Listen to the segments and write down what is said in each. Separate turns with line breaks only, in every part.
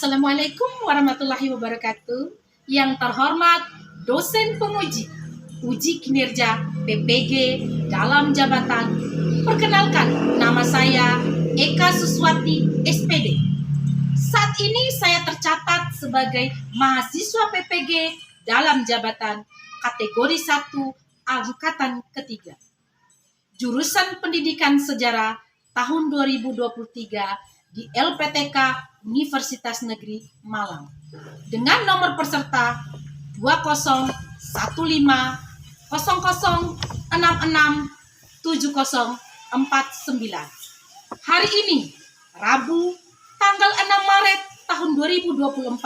Assalamualaikum warahmatullahi wabarakatuh. Yang terhormat dosen penguji uji kinerja PPG dalam jabatan. Perkenalkan, nama saya Eka Suswati SPD. Saat ini saya tercatat sebagai mahasiswa PPG dalam jabatan kategori 1 angkatan ketiga. Jurusan Pendidikan Sejarah tahun 2023 di LPTK Universitas Negeri Malang dengan nomor peserta 20.00667049. Hari ini, Rabu, tanggal 6 Maret tahun 2024,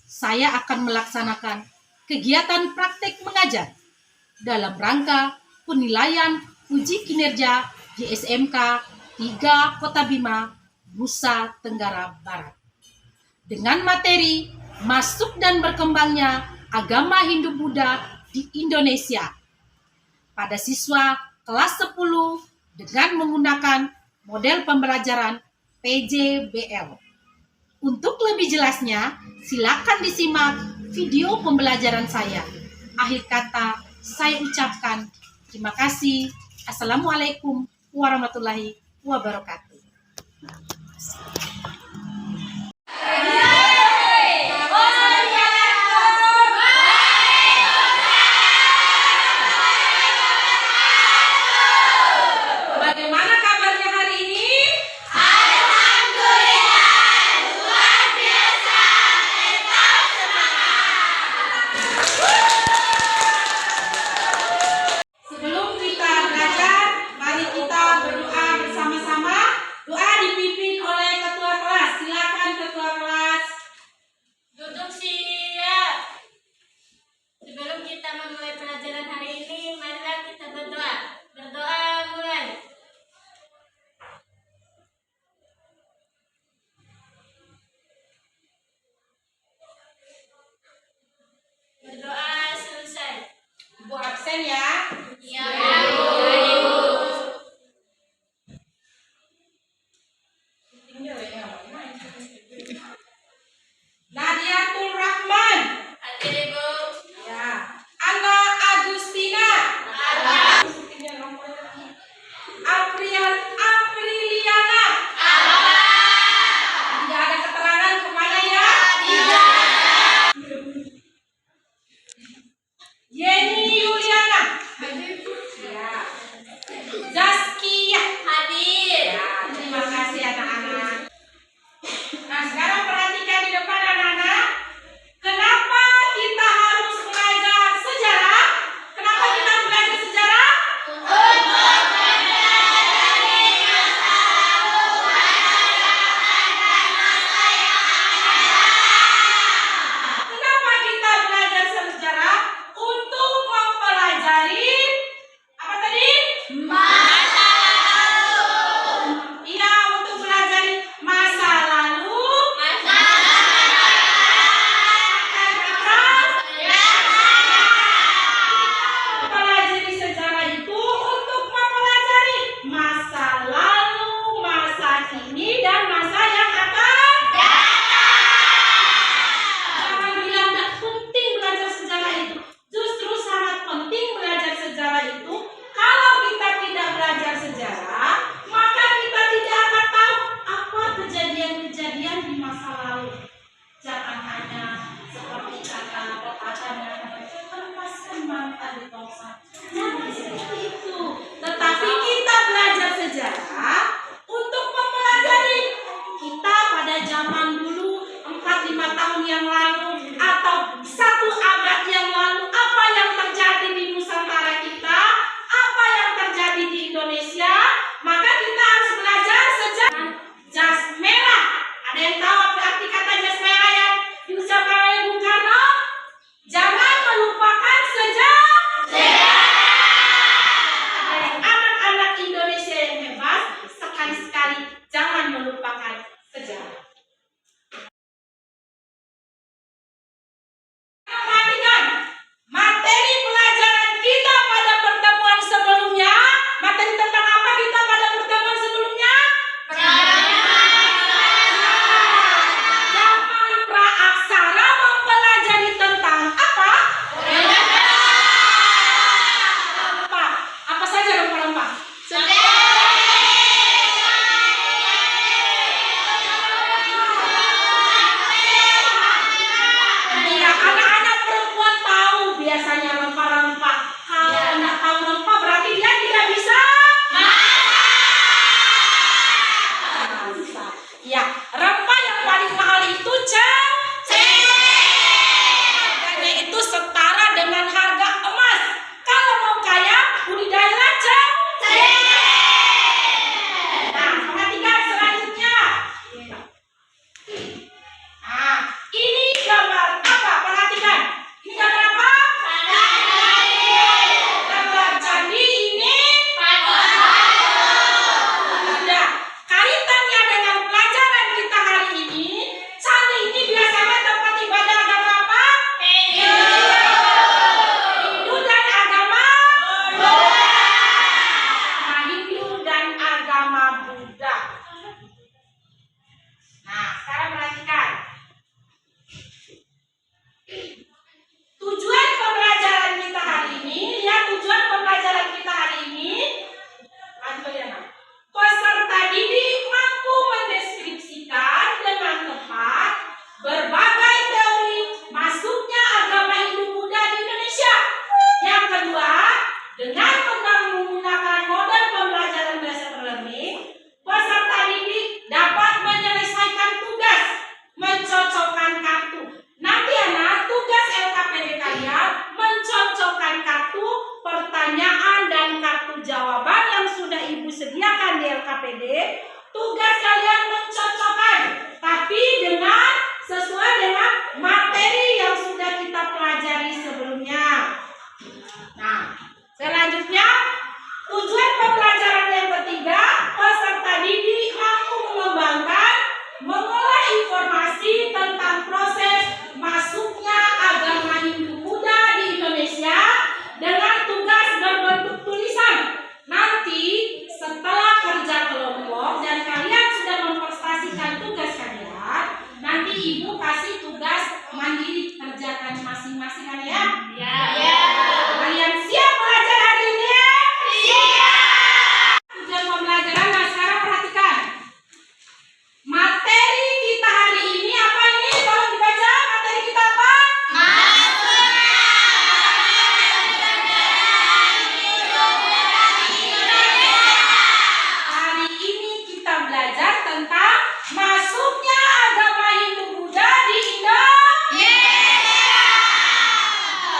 saya akan melaksanakan kegiatan praktek mengajar dalam rangka penilaian uji kinerja di SMK 3 Kota Bima, Nusa Tenggara Barat. Dengan materi masuk dan berkembangnya agama Hindu-Buddha di Indonesia pada siswa kelas 10 dengan menggunakan model pembelajaran PJBL. Untuk lebih jelasnya, silakan disimak video pembelajaran saya. Akhir kata, saya ucapkan terima kasih. Assalamualaikum warahmatullahi wabarakatuh.
Bagaimana kabarnya hari ini?
Alhamdulillah, luar biasa, tetap semangat.
Sebelum kita belajar, mari kita berdoa bersama-sama. Doa dipimpin oleh ketua kelas. Silakan ketua kelas.
Duduk siap. Sebelum kita memulai pelajaran hari ini, marilah kita berdoa. Berdoa mulai. Berdoa selesai.
Ibu absen ya.
Ya,
Nadiatul Rahman.
hadir Ibu.
Ya. Ana Agustina. Apriliana. Tidak ada keterangan kemana ya? Yeni Yuliana. Ya. Zaskia.
Hadir.
Ya, terima kasih anak-anak. Nah, sekarang perhatikan di depan anak-anak. Kenapa kita harus belajar sejarah? Kenapa kita belajar sejarah? Kenapa kita belajar sejarah? Untuk mempelajari apa tadi? Iya, untuk belajar masa lalu. Mempelajari sejarah itu untuk mempelajari masa lalu, masa kini, dan masa yang akan datang. Jangan bilang tidak penting belajar sejarah itu. Justru sangat penting belajar sejarah itu. Kalau kita tidak belajar sejarah, maka kita tidak akan tahu apa kejadian-kejadian di masa lalu. Jangan hanya seperti kata pepatah melepaskan mata di tongkat. Jangan seperti itu. Tetapi kita belajar sejarah untuk mempelajari kita pada zaman dulu 4-5 tahun yang lalu atau 1 abad yang lalu, apa yang terjadi di Nusantara kita, apa yang terjadi di Indonesia. Maka kita harus belajar sejarah. Jas merah. Ada yang tahu apa arti kata jas merah yang diucapkan oleh Bung Karno? Jangan melupakan sejarah. Anak-anak Indonesia yang hebat, sekali-sekali jangan melupakan sejarah. Perhatikan materi pelajaran kita pada pertemuan sebelumnya. Materi tentang apa kita pada pertemuan sebelumnya? Zaman tentang proses masuknya agama Hindu Buddha di Indonesia dengan tugas berbentuk tulisan. Nanti setelah kerja kelompok dan kalian sudah memprestasikan tugas kalian, nanti ibu kasih tugas mandiri, kerjakan masing-masing ya.
Ya.
Kalian siap belajar hari ini? Siap. Tujuan pembelajaran, nah sekarang perhatikan. Materi kita hari ini apa ini? Tolong dibaca. Materi kita apa? Hari ini kita belajar tentang masuknya agama Hindu Buddha di Indonesia.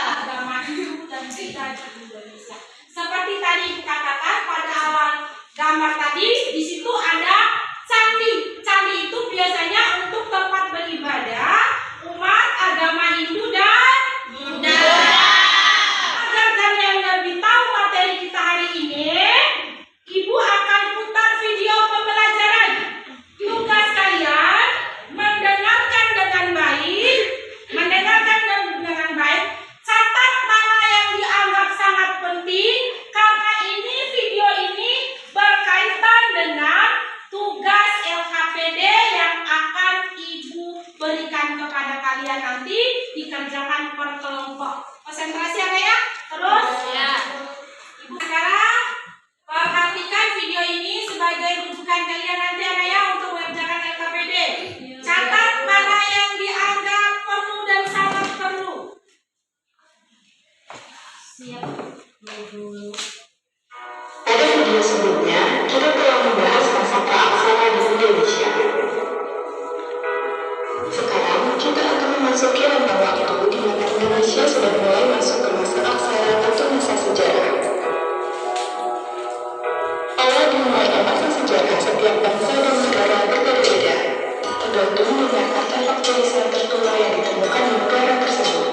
Agama Hindu dan Buddha di Indonesia. Seperti tadi Ibu katakan pada awal gambar tadi, di situ ada candi. Candi itu biasanya untuk tempat beribadah umat agama Hindu dan Buddha. Agar kalian lebih tahu materi kita hari ini, Ibu akan putar video pembelajaran. Tugas kalian mendengarkan dengan baik, catat mana yang dianggap sangat penting, karena ini video ini berkaitan dengan tugas LKPD yang akan Ibu berikan kepada kalian nanti dikerjakan per kelompok. Konsentrasi ya? Terus?
Ya.
Ibu sekarang perhatikan video ini sebagai rujukan kalian nanti ya untuk mengerjakan LKPD. Catat mana yang dianggap perlu dan sangat perlu. Siap.
Pada video sebelumnya, kita telah membahas masa praaksara di Indonesia. Sekarang, kita akan memasuki rentang waktu di mana Indonesia sudah mulai masuk ke masa aksara atau masa sejarah. Awal dimulainya masa sejarah setiap bangsa dan negara berbeda-beda, tergantung dengan artefak tulisan tertua yang ditemukan di negara tersebut.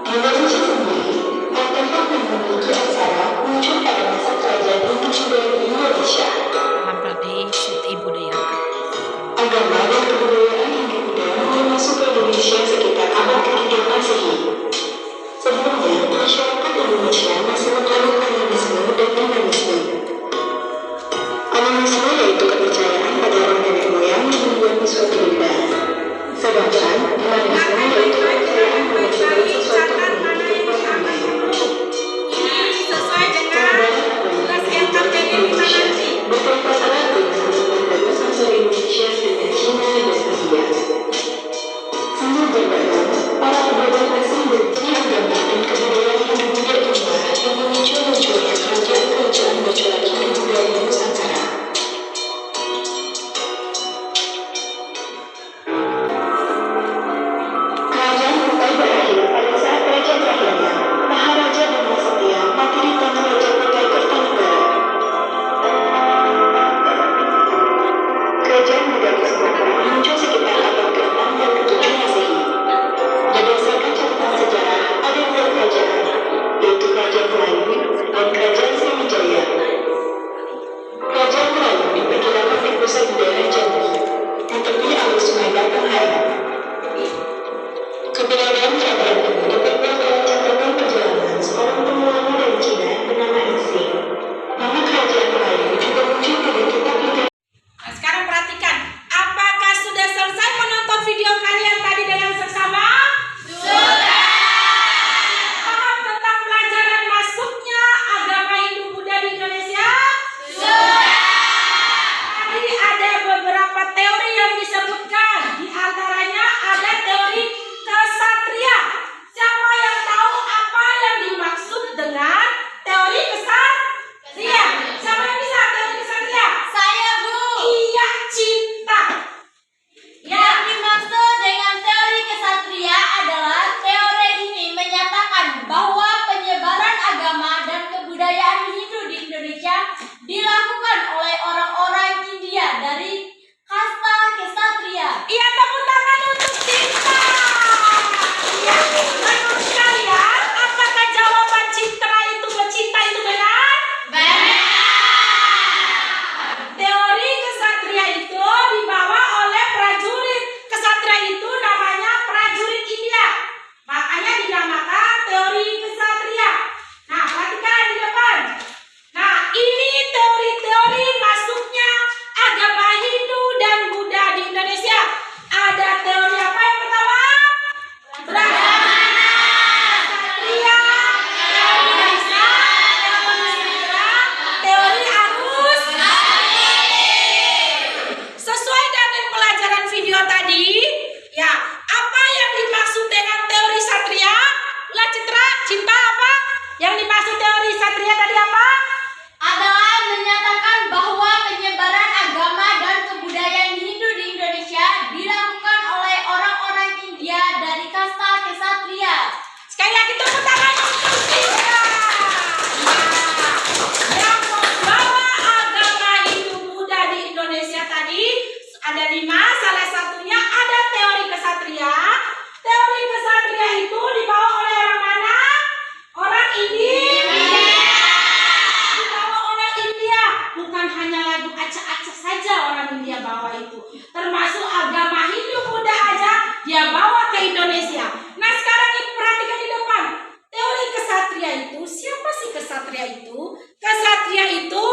Di Indonesia sendiri, artefak yang memiliki aksara muncul pada masa kerajaan Hindu Buddha di Indonesia. Agama dan kebudayaan Hindu Buddha mulai masuk ke Indonesia sekitar abad ke-3 Masehi. Sebelumnya, masyarakat Indonesia masih menganut animisme dan humanisme. Animisme yaitu kepercayaan pada roh nenek moyang yang membuat suatu benda. Sedangkan humanisme yaitu kepercayaan pada segala sesuatu yang memiliki perangai.
Ini sesuai dengan tugas LKPD kita nanti.
Bertempat erat dengan hubungan berbahasa Indonesia dengan Cina dan India. Sambil berdagang, para pedagang asing berbagi agama dan kebudayaan Hindu Buddha inilah yang memicu munculnya kerajaan-kerajaan bercorak Hindu Buddha di Nusantara. Kerajaan mulai berakhir pada saat raja terakhirnya, Maharaja Bhamasatya, mati di tangan Raja Kutai Kertanegara. Kerajaan Buddha di Sumatera muncul sekitar abad
salah satunya ada teori kesatria. Teori kesatria itu dibawa oleh orang mana? Orang India. Dibawa orang India. Bukan hanya lagu acak-acak saja orang India bawa itu. Termasuk agama Hindu-Buddha aja dia bawa ke Indonesia. Nah sekarang ibu perhatikan di depan. Teori kesatria itu, siapa sih kesatria itu? Kesatria itu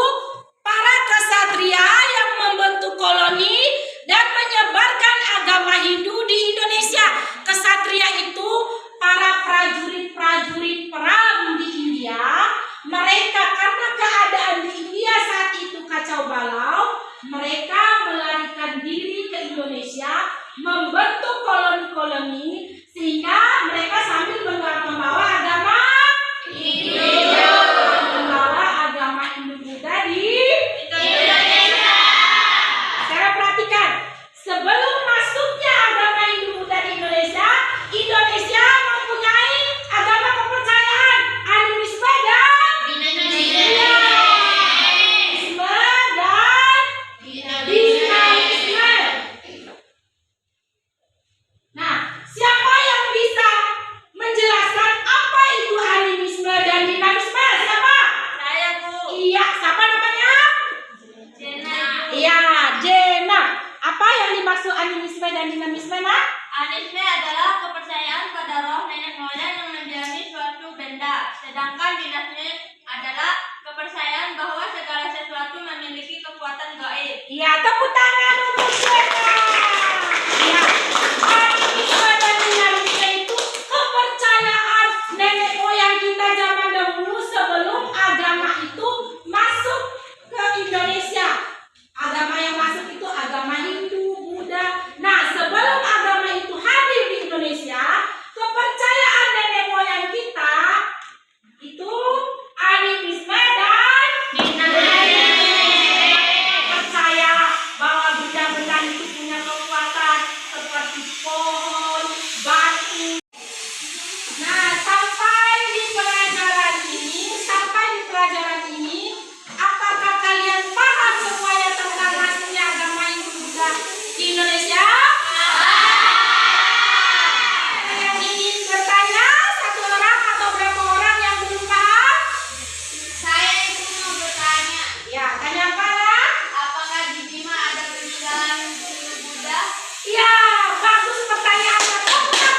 para kesatria yang membentuk koloni dan menyebarkan agama Hindu di Indonesia. Kesatria itu para prajurit-prajurit perang di India. Mereka karena keadaan di India saat itu kacau balau, mereka melarikan diri ke Indonesia, membentuk koloni-koloni sehingga mereka sambil membawa agama Hindu, membawa agama Hindu-Buddha di Indonesia. Sekarang perhatikan, sebelum masuknya agama Hindu-Buddha di Indonesia, Indonesia mempunyai agama kepercayaan animisme dan dinamisme. Nah, siapa yang bisa menjelaskan apa itu animisme dan dinamisme? Siapa?
Saya, Bu.
Iya, siapa namanya?
Jena.
Iya, Jena. Apa yang dimaksud animisme dan dinamisme, Nak?
Animisme adalah kepercayaan pada roh nenek moyang yang mendiami suatu benda. Sedangkan dinamisme adalah kepercayaan bahwa segala sesuatu memiliki kekuatan gaib.
Iya, tepuk tangan untuk Jena. Iya, animisme dan dinamisme itu kepercayaan nenek moyang kita zaman dahulu sebelum agama itu masuk ke Indonesia. Agama yang masuk itu agama Hindu, Buddha. Nah, sebelum agama itu hadir di Indonesia, kepercayaan nenek moyang kita itu animisme dan dinamisme. Percaya bahwa benda-benda itu punya kekuatan seperti pohon, batu. Nah, sampai di pelajaran ini, apakah kalian paham semuanya tentang masuknya agama Hindu-Buddha di Indonesia? Ada yang ingin bertanya? Satu orang atau berapa orang yang belum paham?
Saya itu mau bertanya,
Ya, tanya apa lah?
apakah di Bima ada peninggalan Hindu-Buddha?
Ya, bagus pertanyaannya.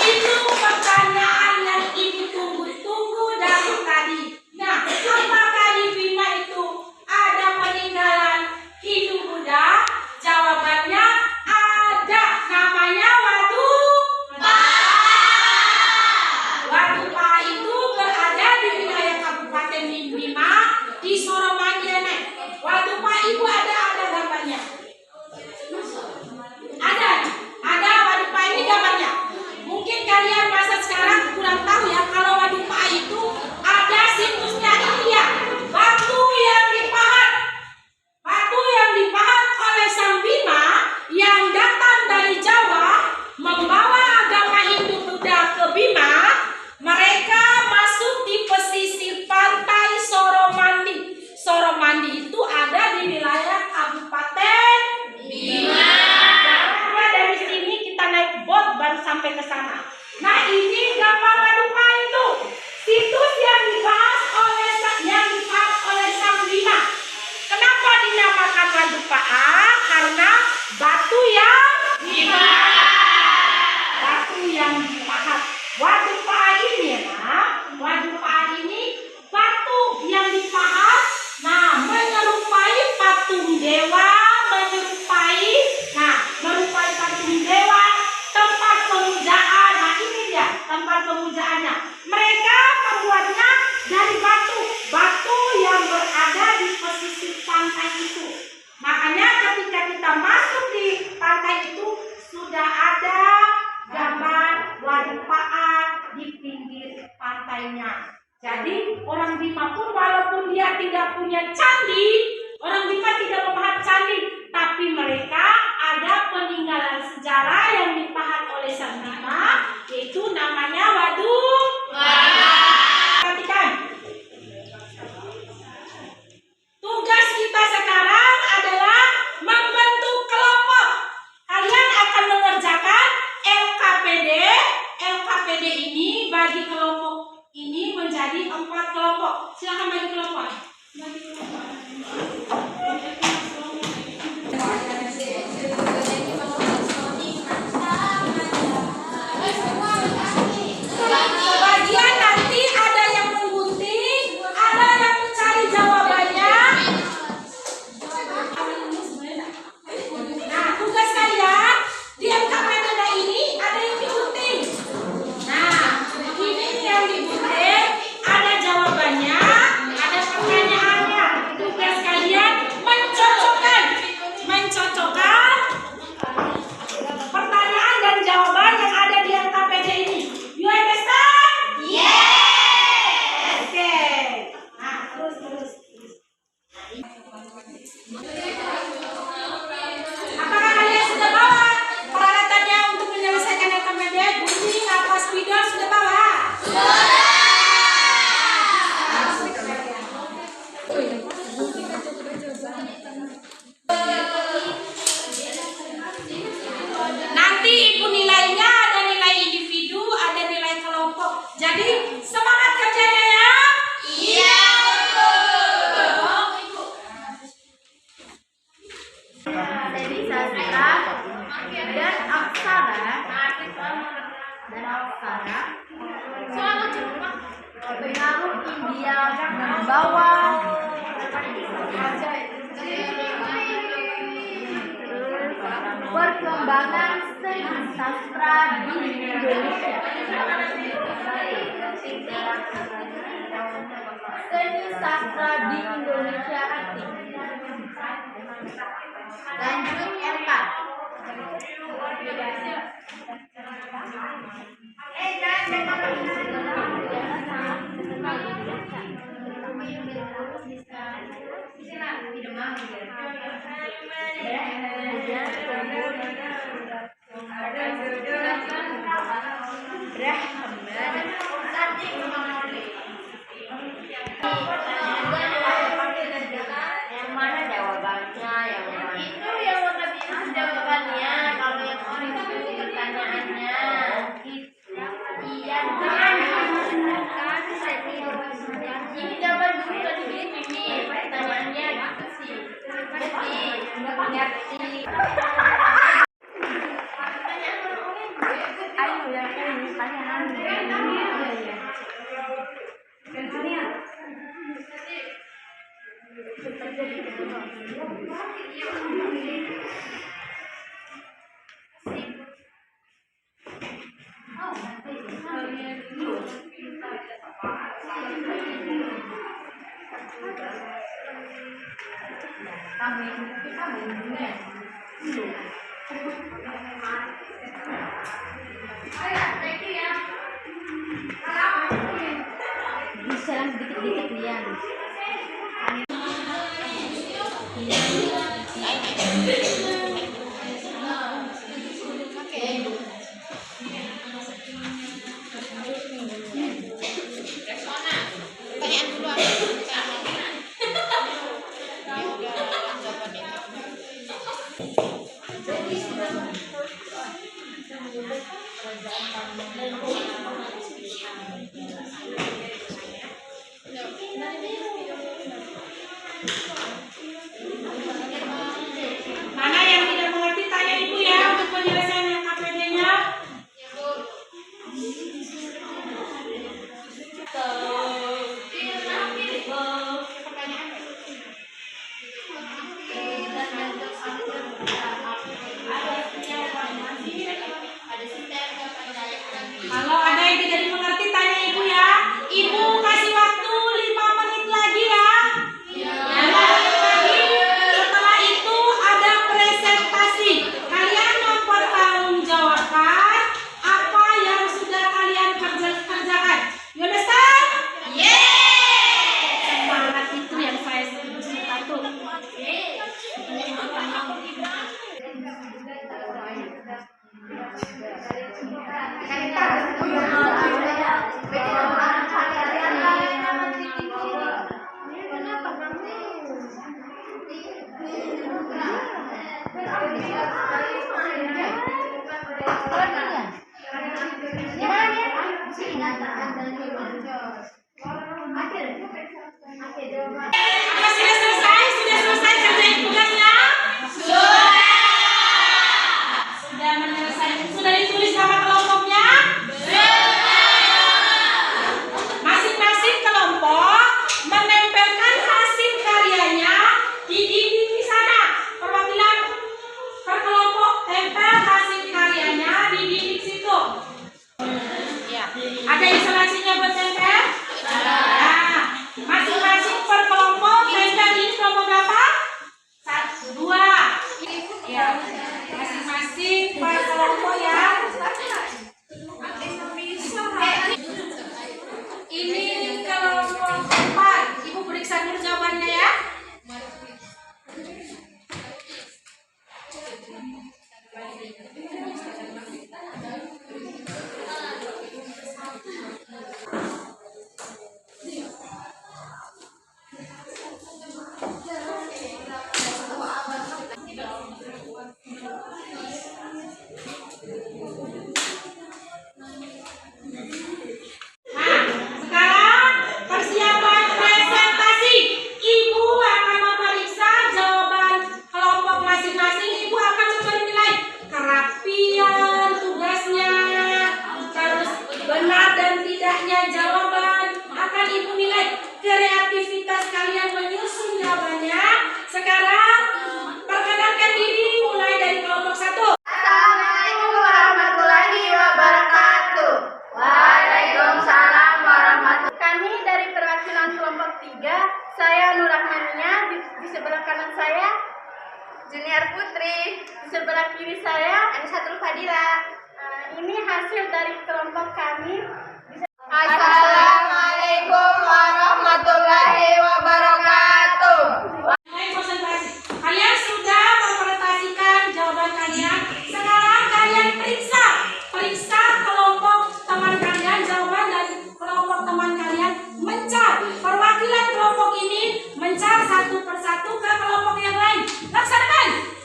Itu pertanyaan yang ibu tunggu-tunggu dari tadi. Nah, apakah di Bima itu ada peninggalan Hindu-Buddha? Jawabannya ada. Namanya Wadupa. Wadupa itu berada di wilayah Kabupaten Bima di Soromania. Wadupa ibu ada gambarnya. Ada Wadupa ini gambarnya. Mungkin kalian masa sekarang kurang tahu ya kalau Wadupa itu ada situsnya ini ya. Batu yang dipahat oleh Sang Bima yang datang dari Jawa membawa agama Hindu-Buddha ke Bima. Mereka masuk di pesisir pantai Soromandi. Soromandi itu ada di wilayah Kabupaten Bima. Karena dari sini kita naik bot baru sampai ke sana. Nah, ini gambar Wadupa itu. Situs yang dibahas oleh Sang Bima. Kenapa dinamakan Wadupa? Karena batu yang dipahat. Wadupa ini batu yang dipahat. Nah, menyerupai patung dewa, menyerupai patung dewa, tempat pemujaan. Nah, ini dia tempat pemujaannya. Mereka membuatnya dari batu yang berada di pesisir pantai itu. Makanya ketika kita masuk di pantai itu sudah ada gambar Wadupaan di pinggir pantainya. Jadi orang Bima pun walaupun dia tidak punya candi, orang Bima tidak memahat candi, tapi mereka ada peninggalan sejarah yang dipahat oleh Sang Bima, yaitu namanya Wadupa. Perhatikan. Tugas kita sekarang adalah membentuk KPD ini bagi kelompok ini menjadi 4 kelompok. Silakan bagi kelompok. Bagi kelompok. Sebagian nanti ada yang menggunting, ada yang mencari jawabannya. Nah, tugas kalian di MKPD ini ada yang digunting. Nah, ini yang digunting, ada jawabannya, ada pertanyaannya. Tugas kalian mencocokkan pertanyaan dan jawaban yang ada di MKPD ini. You understand? Yes. Oke. Nah, terus. Apakah kalian sudah bawa peralatannya untuk menyelesaikan MKPD? Gunting, kapas, spidol sudah bawa? Nanti ibu nilainya ada nilai individu, ada nilai kelompok. Jadi semangat kerjanya ya. Iya.
Jadi sastra dan aksara pengaruh India membawa perkembangan seni sastra di Indonesia. Seni sastra di Indonesia aktif. Lanjut 4. Yang mana jawabannya? Itu yang warna biru jawabannya. Kalau yang orange itu pertanyaannya. Iya, ini jawaban dulu tadi ini pertanyaannya gitu sih. Ngerti. Ayo yang ini pertanyaan. Bisa lah dikit-dikit lian.
Mana yang tidak mengerti tanya ibu ya untuk penyelesaian KPD-nya. Kalau ada yang tidak dimengerti tanya ibu ya. Ibu kasih waktu 5 menit lagi ya. 5 menit lagi. Setelah itu ada presentasi. Kalian mempertanggungjawabkan apa yang sudah kalian kerjakan. You understand? Semangat itu yang saya suka tuh.
Gimana dia?
Apa sudah selesai? Sudah selesai kerjain tugasnya? Sudah menyelesaikan. Sudah ditulis nama kelompoknya? Masing-masing kelompok menempelkan hasil karyanya di dinding di sana. Perwakilan per kelompok tempel hasil karyanya di dinding situ. Ada isolasinya buat tempel? Nah, masing-masing per kelompok tempel ini kelompok berapa? 1, 2. Ya, masing-masing per kelompok ya. Ini kelompok 4. Ibu periksa dulu jawabannya ya. Nah, sekarang persiapan presentasi. Ibu akan memeriksa jawaban kelompok masing-masing. Ibu akan memberi nilai kerapian tugasnya, terus benar dan tidaknya jawaban. Akan ibu nilai kreativitas kalian menyusun jawabannya. Sekarang perkenalkan diri mulai dari kelompok 1.
Assalamualaikum warahmatullahi wabarakatuh. Waalaikumsalam warahmatullahi. Kami dari perwakilan kelompok 3, saya Nur Rahmania, di sebelah kanan saya Junior Putri, di sebelah kiri saya Anisatul Fadila. Ini hasil dari kelompok kami. Assalamualaikum warahmatullahi wabarakatuh.
Mulai konsentrasi. Kalian sudah mempresentasikan jawaban kalian. Sekarang kalian periksa kelompok teman kalian, jawaban dari kelompok teman kalian. Mencar perwakilan kelompok ini, mencar satu persatu ke kelompok yang lain. Laksanakan.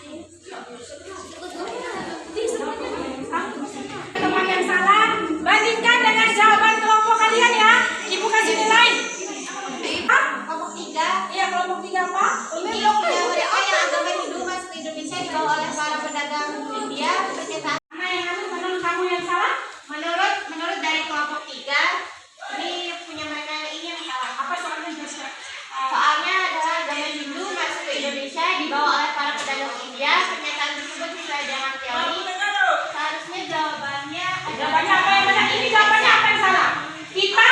Teman yang salah, bandingkan dengan jawaban kelompok kalian ya. Ibu kasih nilai.
Kelompok 3.
Iya, kelompok 3 apa?
Ini yang agama Hindu masuk Indonesia dibawa oleh para pedagang India percetakan.
Mana yang menurut kamu yang salah?
Menurut dari kelompok 3, ini punya mereka ini yang salah.
Apa soalnya Joshua?
Soalnya adalah agama Hindu masuk ke Indonesia dibawa oleh para pedagang India. Pernyataan tersebut sesuai dengan teori. Seharusnya jawabannya
Jawabannya apa yang benar? Ini jawabannya apa yang salah? Kita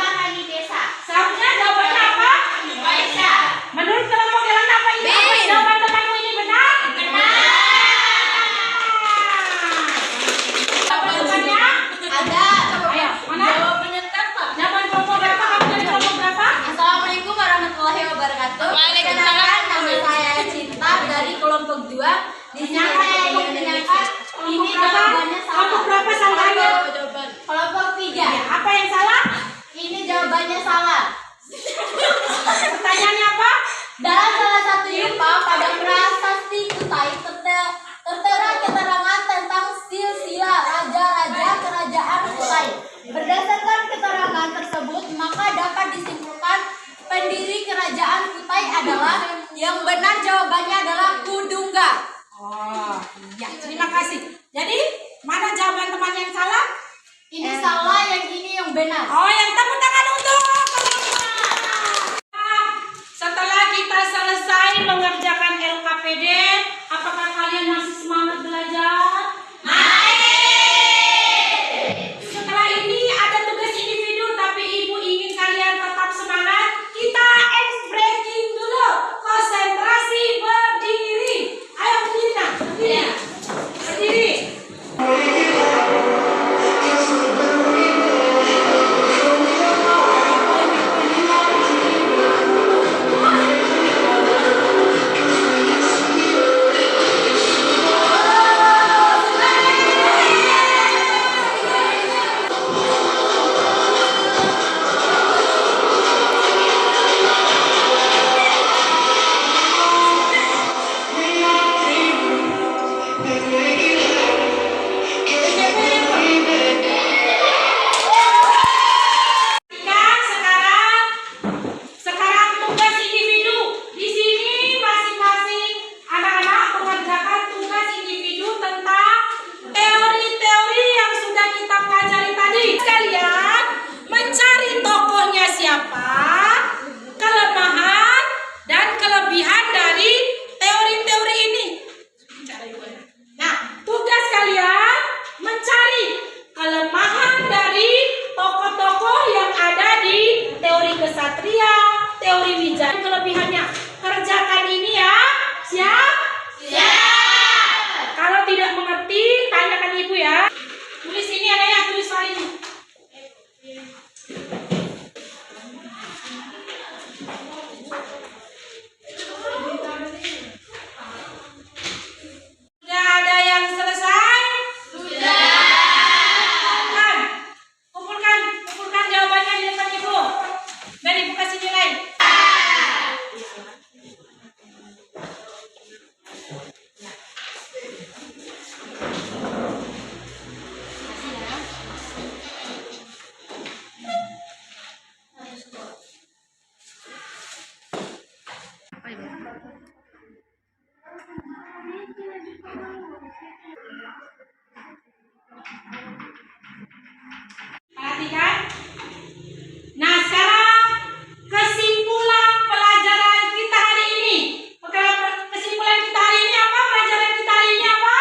makan di desa.
seharusnya jawabannya apa?
Desa.
Menurut kelompok yang lain apa ini? Apa jawaban temanmu ini benar? Jawabannya?
Ada.
Ayo, mana?
Jawabannya apa?
Jawaban kelompok berapa? Kamu dari kelompok berapa?
Assalamualaikum warahmatullahi wabarakatuh. Waalaikumsalam. Nama saya Cinta dari kelompok 2. Di sini saya ingin menyatakan ini jawabannya salah.
Kelompok berapa salahnya?
Kelompok 3.
Ya, apa yang salah?
Ini jawabannya salah.
Pertanyaannya apa?
Dalam salah satu yupa pada prasasti Kutai tertera keterangan tentang silsilah raja-raja kerajaan Kutai. Berdasarkan keterangan tersebut, maka dapat disimpulkan pendiri kerajaan Kutai adalah yang benar jawabannya adalah Kudungga.
Oh, iya. Terima kasih. Jadi, mana jawaban teman yang salah?
Ini salah, yang ini yang benar.
Oh, yang tepuk tangan untuk setelah kita selesai mengerjakan LKPD, apakah kalian masih semangat belajar? Setelah ini ada tugas individu, tapi ibu ingin kalian tetap semangat. Kita ice breaking dulu. Konsentrasi berdiri. Ayo berdiri, nak. Berdiri. Berdiri. kelebihannya. Kerjakan ini ya. Siap? Siap. Kalau tidak mengerti, tanyakan ibu ya. Tulis ini ada ya, tulis soal ini. Sudah ada yang selesai? Sudah. Kumpulkan jawabannya di depan ibu. Dan ibu kasih nilai. Perhatikan. Nah, sekarang kesimpulan pelajaran kita hari ini. Oke, kesimpulan kita hari ini apa? Pelajaran kita hari ini apa?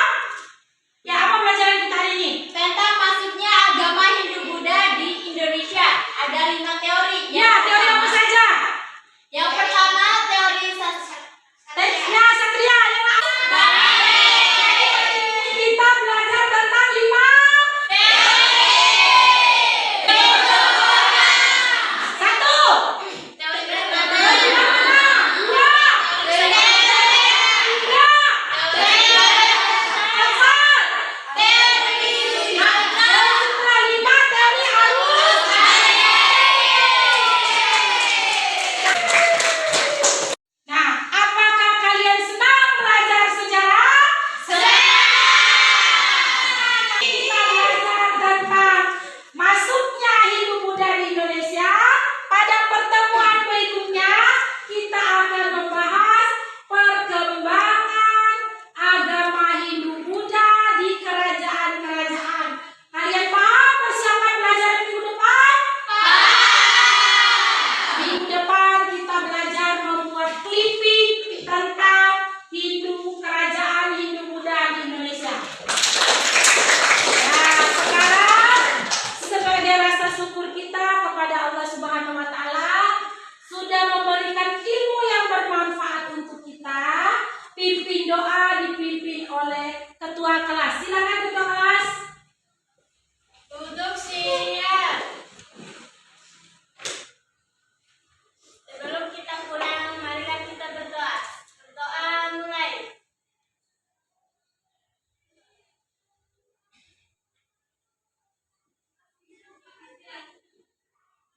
Ya, apa pelajaran kita hari ini?
Tentang masifnya agama Hindu-Buddha di Indonesia. Ada 5 teori.
Ya, teori apa saja?
Yang pertama, teori
Ya, Satria yang kita belajar tentang 5 satu.
teori
Nah, apakah kalian senang belajar sejarah? Kita belajar tentang masuknya Hindu-Buddha di Indonesia. Pada pertemuan berikutnya, kita akan membahas perkembangan agama Hindu-Buddha di kerajaan-kerajaan. Kalian paham persiapan belajar minggu depan? Minggu depan kita belajar membuat clipping tentang kerajaan Hindu-Buddha di Indonesia. Nah, sekarang sebagai rasa syukur kita kepada Allah Subhanahu wa taala sudah memberikan ilmu yang bermanfaat untuk kita, pimpin doa dipimpin oleh ketua kelas. Silakan ketua kelas.
Duduk siap. Sebelum kita pulang, marilah kita berdoa. Berdoa mulai.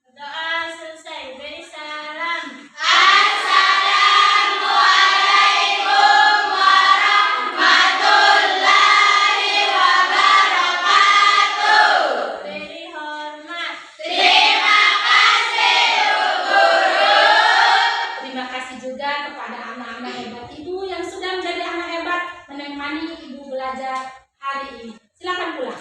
Berdoa selesai. Beri salam. Assalamualaikum warahmatullahi wabarakatuh. Beri hormat. Terima kasih, guru.
Terima kasih juga kepada anak-anak hebat ibu yang sudah menjadi anak hebat menemani ibu belajar hari ini. Silakan pulang.